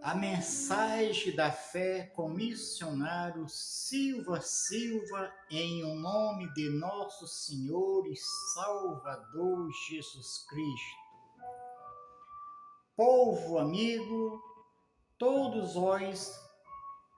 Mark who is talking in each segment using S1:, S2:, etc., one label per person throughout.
S1: A mensagem da fé com missionário Silva Silva, em o nome de nosso Senhor e Salvador Jesus Cristo. Povo amigo, todos vós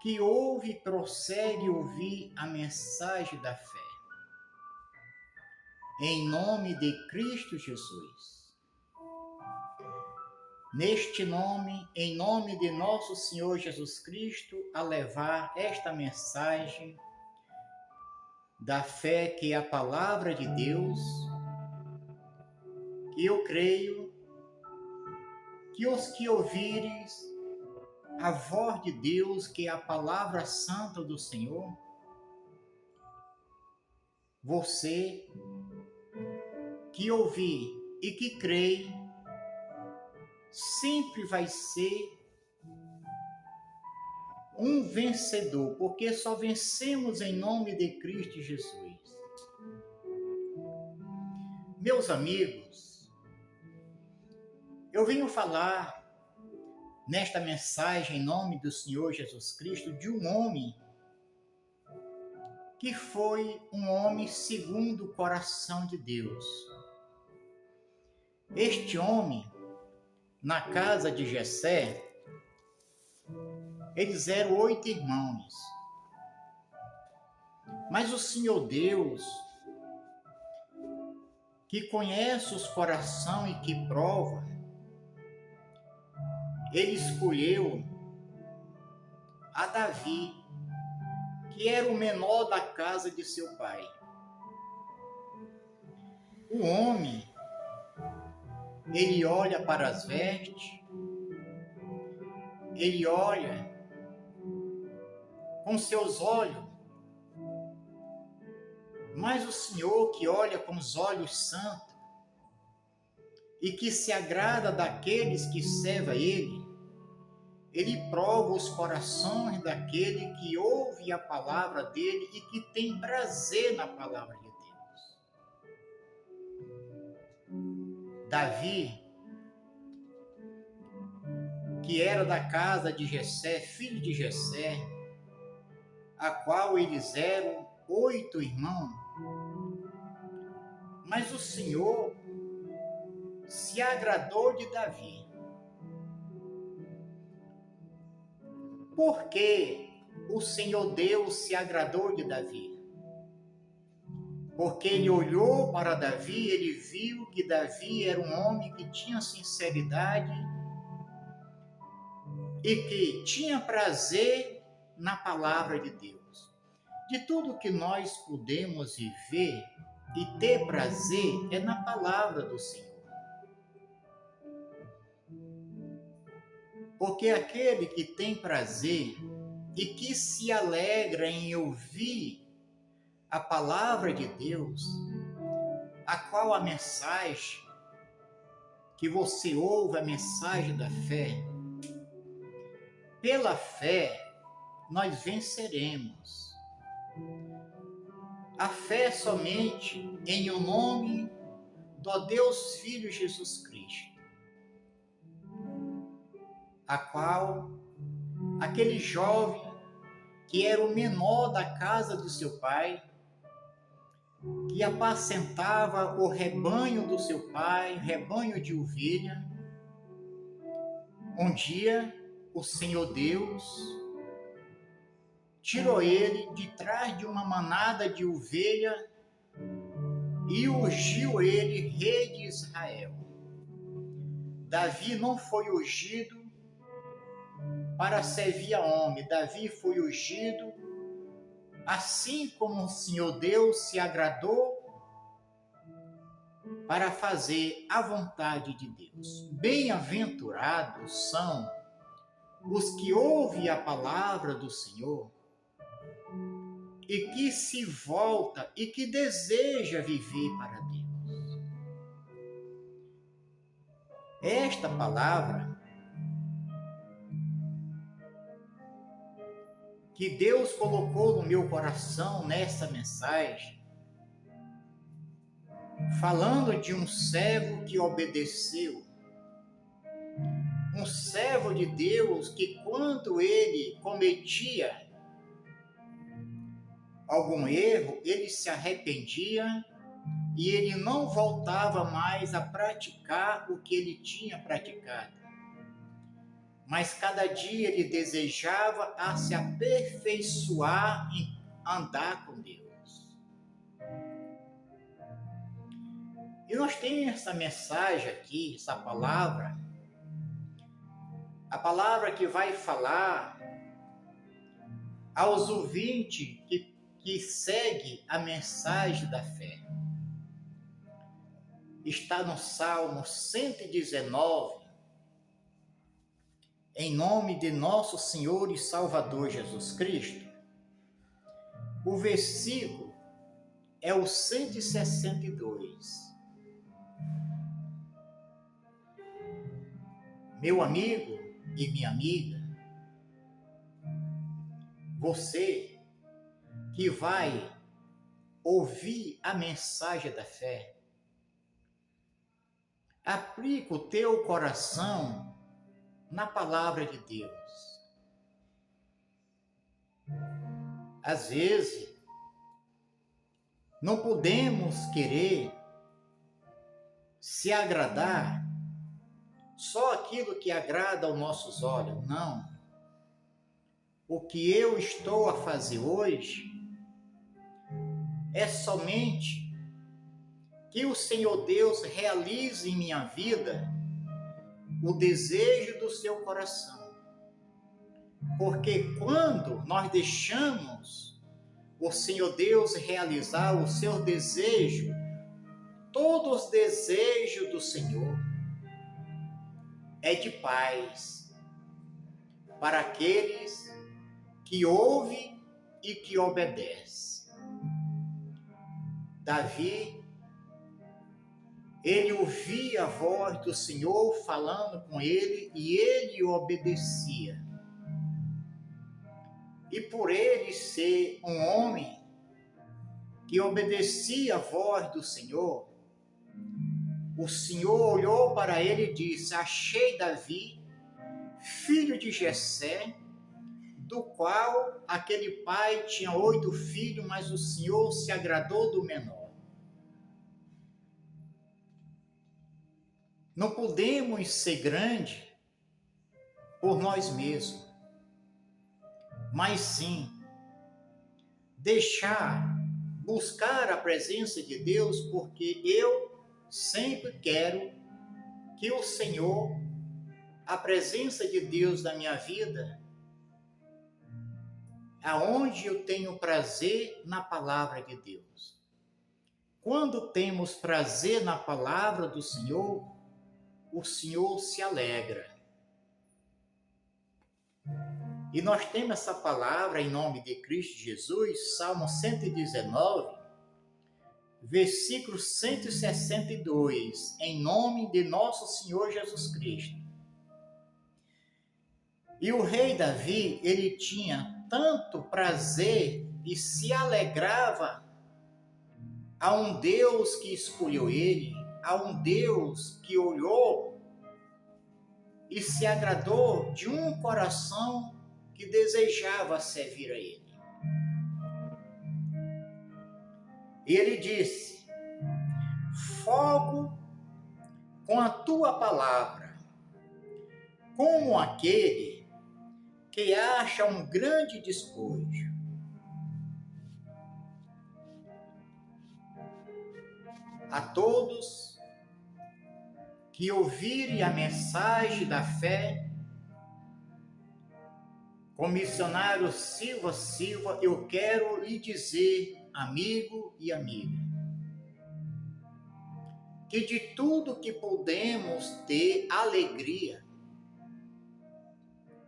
S1: que ouve e prossegue ouvir a mensagem da fé. Em nome de Cristo Jesus. Neste nome, em nome de nosso Senhor Jesus Cristo, a levar esta mensagem da fé que é a palavra de Deus, que eu creio que os que ouvires a voz de Deus, que é a palavra santa do Senhor, você que ouvir e que crê, sempre vai ser um vencedor, porque só vencemos em nome de Cristo Jesus. Meus amigos, eu venho falar nesta mensagem em nome do Senhor Jesus Cristo de um homem que foi um homem segundo o coração de Deus. Este homem, na casa de Jessé, eles eram 8 irmãos. Mas o Senhor Deus, que conhece os corações e que prova, ele escolheu a Davi, que era o menor da casa de seu pai. O homem, ele olha para as vestes, ele olha com seus olhos, mas o Senhor que olha com os olhos santos e que se agrada daqueles que servem a Ele prova os corações daquele que ouve a palavra dele e que tem prazer na palavra de Deus. Davi, que era da casa de Jessé, filho de Jessé, a qual eles eram 8 irmãos, mas o Senhor se agradou de Davi. Por que o Senhor Deus se agradou de Davi? Porque ele olhou para Davi, ele viu que Davi era um homem que tinha sinceridade e que tinha prazer na palavra de Deus. De tudo que nós podemos viver e ter prazer é na palavra do Senhor. Porque aquele que tem prazer e que se alegra em ouvir a palavra de Deus, a qual a mensagem que você ouve, a mensagem da fé, pela fé nós venceremos. A fé somente em o nome do Deus Filho Jesus Cristo, a qual aquele jovem que era o menor da casa de seu pai, que apacentava o rebanho do seu pai, rebanho de ovelha, um dia o Senhor Deus tirou ele de trás de uma manada de ovelha e ungiu ele rei de Israel. Davi não foi ungido para servir a homem, Davi foi ungido assim como o Senhor Deus se agradou para fazer a vontade de Deus. Bem-aventurados são os que ouvem a palavra do Senhor e que se volta e que deseja viver para Deus. Esta palavra que Deus colocou no meu coração nessa mensagem, falando de um servo que obedeceu, um servo de Deus que, quando ele cometia algum erro, ele se arrependia e ele não voltava mais a praticar o que ele tinha praticado. Mas cada dia ele desejava a se aperfeiçoar em andar com Deus. E nós temos essa mensagem aqui, essa palavra, a palavra que vai falar aos ouvintes que segue a mensagem da fé. Está no Salmo 119, em nome de nosso Senhor e Salvador Jesus Cristo. O versículo é o 162. Meu amigo e minha amiga, você que vai ouvir a mensagem da fé, aplica o teu coração na palavra de Deus. Às vezes, não podemos querer se agradar só aquilo que agrada aos nossos olhos. Não. O que eu estou a fazer hoje é somente que o Senhor Deus realize em minha vida o desejo do seu coração. Porque quando nós deixamos o Senhor Deus realizar o seu desejo, todos os desejos do Senhor é de paz para aqueles que ouvem e que obedecem. Davi, ele ouvia a voz do Senhor falando com ele e ele obedecia. E por ele ser um homem que obedecia a voz do Senhor, o Senhor olhou para ele e disse: achei Davi, filho de Jessé, do qual aquele pai tinha 8 filhos, mas o Senhor se agradou do menor. Não podemos ser grandes por nós mesmos, mas sim buscar a presença de Deus, porque eu sempre quero que o Senhor, a presença de Deus na minha vida, aonde eu tenho prazer na palavra de Deus. Quando temos prazer na palavra do Senhor, o Senhor se alegra. E nós temos essa palavra em nome de Cristo Jesus, Salmo 119, versículo 162, em nome de nosso Senhor Jesus Cristo. E o rei Davi, ele tinha tanto prazer e se alegrava a um Deus que escolheu ele, a um Deus que olhou e se agradou de um coração que desejava servir a ele. E ele disse: fogo com a tua palavra, como aquele que acha um grande despojo. A todos que ouvirem a mensagem da fé, com missionário Silva, eu quero lhe dizer, amigo e amiga, que de tudo que podemos ter alegria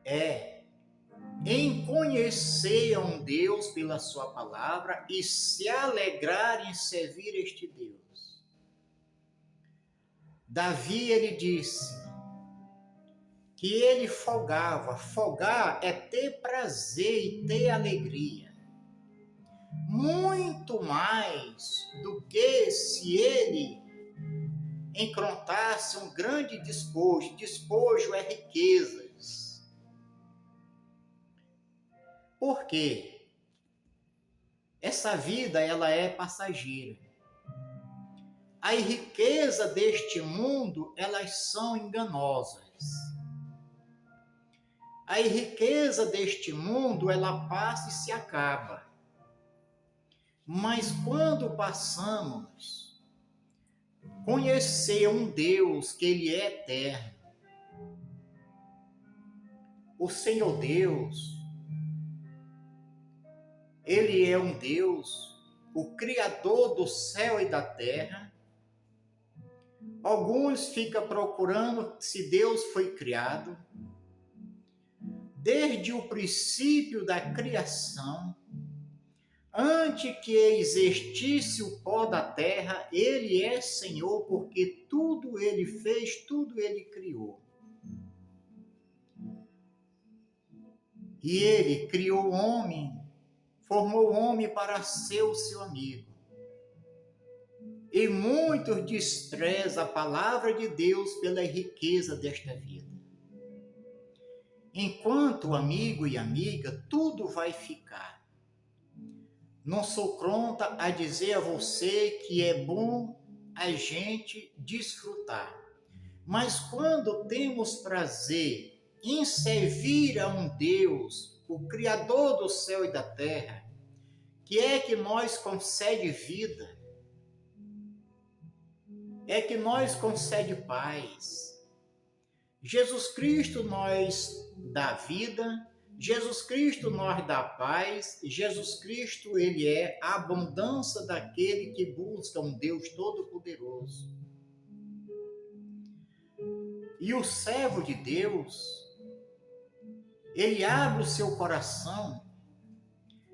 S1: é em conhecer a um Deus pela sua palavra e se alegrar em servir este Deus. Davi, ele disse: que ele folgava. Folgar é ter prazer e ter alegria. Muito mais do que se ele encontrasse um grande despojo. Despojo é riquezas. Por quê? Essa vida, ela é passageira. A riqueza deste mundo, elas são enganosas. A riqueza deste mundo, ela passa e se acaba. Mas quando passamos a conhecer um Deus que ele é eterno, o Senhor Deus, ele é um Deus, o Criador do céu e da terra. Alguns ficam procurando se Deus foi criado. Desde o princípio da criação, antes que existisse o pó da terra, ele é Senhor, porque tudo ele fez, tudo ele criou. E ele criou o homem, formou o homem para ser o seu amigo. E muitos desprezam a palavra de Deus pela riqueza desta vida. Enquanto amigo e amiga, tudo vai ficar. Não sou pronta a dizer a você que é bom a gente desfrutar. Mas quando temos prazer em servir a um Deus, o Criador do céu e da terra, que é que nos concede vida, é que nos concede paz. Jesus Cristo nos dá vida, Jesus Cristo nos dá paz, Jesus Cristo, ele é a abundância daquele que busca um Deus Todo-Poderoso. E o servo de Deus, ele abre o seu coração,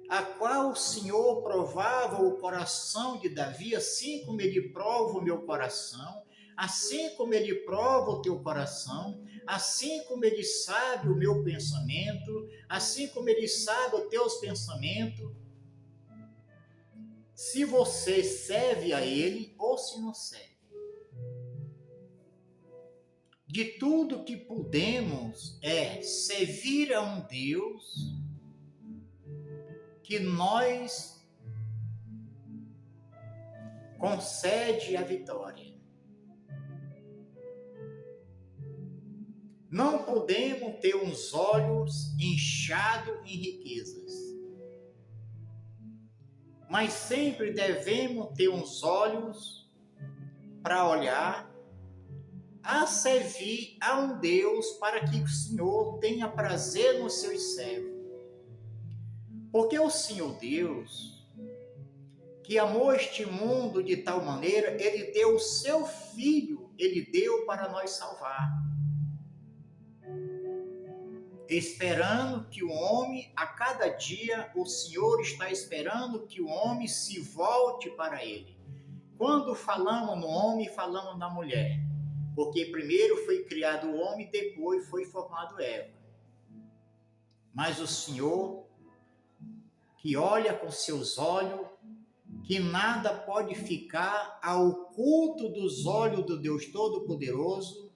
S1: a qual o Senhor provava o coração de Davi, assim como ele prova o meu coração, assim como ele prova o teu coração, assim como ele sabe o meu pensamento, assim como ele sabe os teus pensamentos, se você serve a ele ou se não serve. De tudo que podemos é servir a um Deus que nós concede a vitória. Não podemos ter uns olhos inchados em riquezas, mas sempre devemos ter uns olhos para olhar, a servir a um Deus para que o Senhor tenha prazer nos seus servos. Porque o Senhor Deus, que amou este mundo de tal maneira, ele deu o seu Filho, ele deu para nos salvar. Esperando que o homem, a cada dia, o Senhor está esperando que o homem se volte para ele. Quando falamos no homem, falamos na mulher. Porque primeiro foi criado o homem, depois foi formado Eva. Mas o Senhor, que olha com seus olhos, que nada pode ficar ao oculto dos olhos do Deus Todo-Poderoso,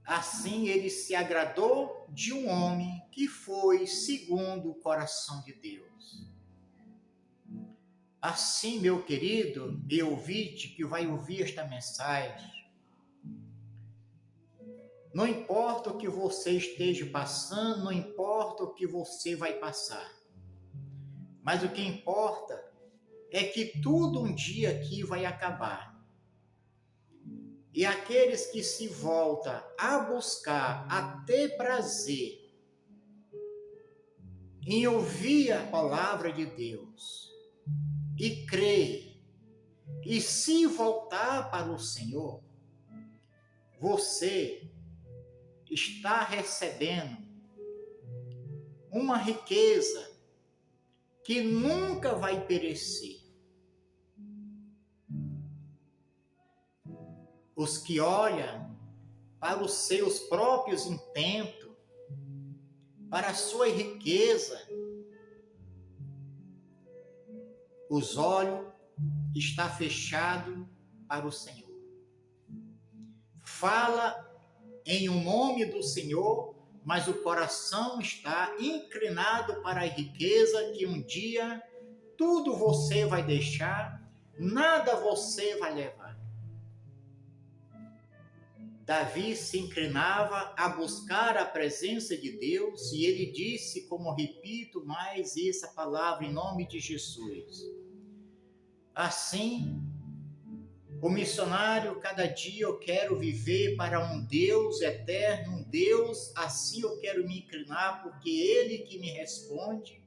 S1: assim ele se agradou de um homem que foi segundo o coração de Deus. Assim, meu querido, meu ouvinte que vai ouvir esta mensagem, não importa o que você esteja passando, não importa o que você vai passar, mas o que importa é que tudo um dia aqui vai acabar. E aqueles que se voltam a buscar, a ter prazer em ouvir a palavra de Deus e crer e se voltar para o Senhor, você está recebendo uma riqueza que nunca vai perecer. Os que olham para os seus próprios intentos, para a sua riqueza. Os olhos estão fechados para o Senhor. Fala em o nome do Senhor, mas o coração está inclinado para a riqueza que um dia tudo você vai deixar, nada você vai levar. Davi se inclinava a buscar a presença de Deus e ele disse, como repito mais essa palavra em nome de Jesus. Assim, o missionário, cada dia eu quero viver para um Deus eterno, um Deus, assim eu quero me inclinar, porque é Ele que me responde,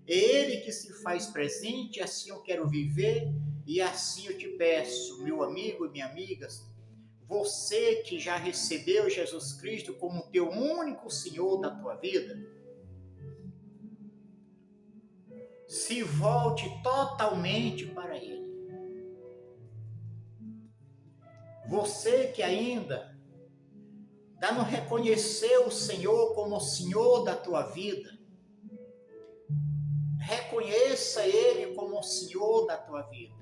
S1: é Ele que se faz presente, assim eu quero viver, e assim eu te peço, meu amigo e minha amiga, você que já recebeu Jesus Cristo como teu único Senhor da tua vida, se volte totalmente para Ele. Você que ainda não reconheceu o Senhor como o Senhor da tua vida, reconheça Ele como o Senhor da tua vida,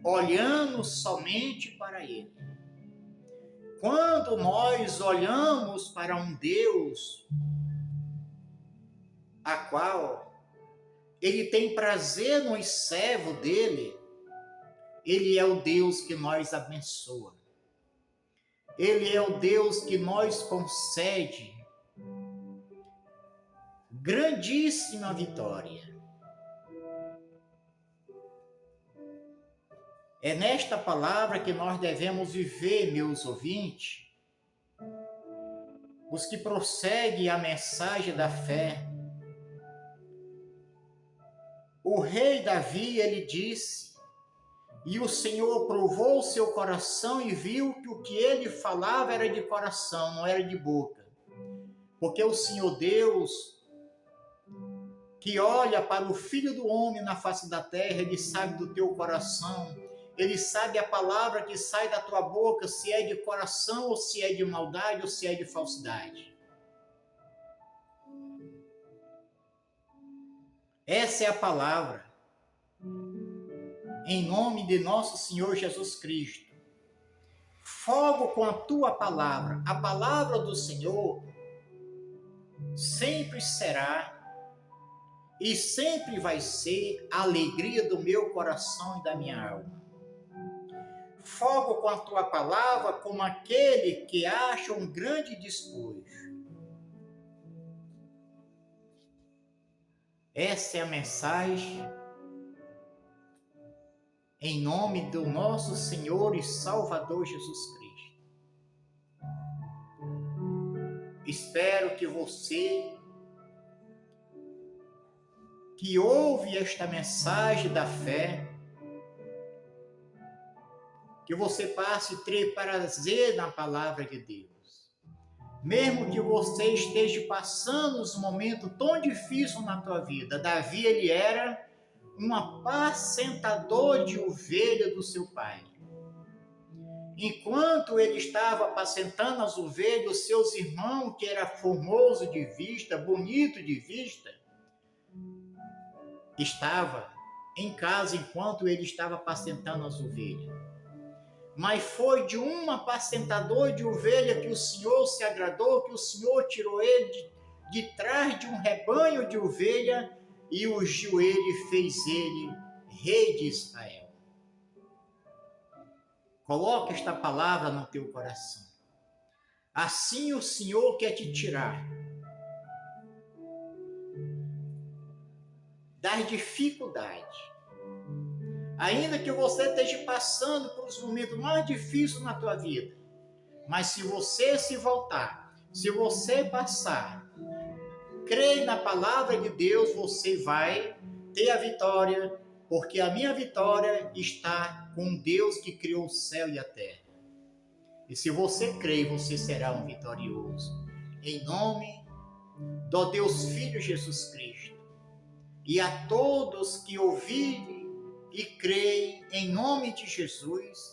S1: olhando somente para Ele. Quando nós olhamos para um Deus a qual Ele tem prazer no servo dele, Ele é o Deus que nós abençoa. Ele é o Deus que nos concede grandíssima vitória. É nesta palavra que nós devemos viver, meus ouvintes, os que prosseguem a mensagem da fé. O rei Davi, ele disse, e o Senhor provou o seu coração e viu que o que ele falava era de coração, não era de boca. Porque o Senhor Deus, que olha para o Filho do Homem na face da terra, Ele sabe do teu coração, Ele sabe a palavra que sai da tua boca, se é de coração, ou se é de maldade, ou se é de falsidade. Essa é a palavra. Em nome de nosso Senhor Jesus Cristo. Fogo com a tua palavra. A palavra do Senhor sempre será e sempre vai ser a alegria do meu coração e da minha alma. Fogo com a tua palavra como aquele que acha um grande despojo. Essa é a mensagem em nome do nosso Senhor e Salvador Jesus Cristo. Espero que você que ouve esta mensagem da fé, que você passe a ter prazer na palavra de Deus. Mesmo que você esteja passando uns momentos tão difíceis na tua vida. Davi, ele era um apacentador de ovelha do seu pai. Enquanto ele estava apacentando as ovelhas, os seus irmãos, que era formoso de vista, bonito de vista, estava em casa enquanto ele estava apacentando as ovelhas. Mas foi de um apacentador de ovelha que o Senhor se agradou, que o Senhor tirou ele de trás de um rebanho de ovelha e ungiu ele e fez ele rei de Israel. Coloque esta palavra no teu coração. Assim o Senhor quer te tirar das dificuldades. Ainda que você esteja passando por os momentos mais difíceis na tua vida, mas se você se voltar, se você passar, creia na palavra de Deus, você vai ter a vitória, porque a minha vitória está com Deus que criou o céu e a terra. E se você crê, você será um vitorioso. Em nome do Deus Filho Jesus Cristo. E a todos que ouvirem e creem em nome de Jesus,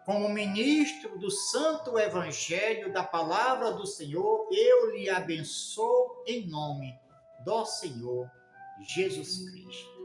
S1: como ministro do Santo Evangelho da Palavra do Senhor, eu lhe abençoo em nome do Senhor Jesus Cristo.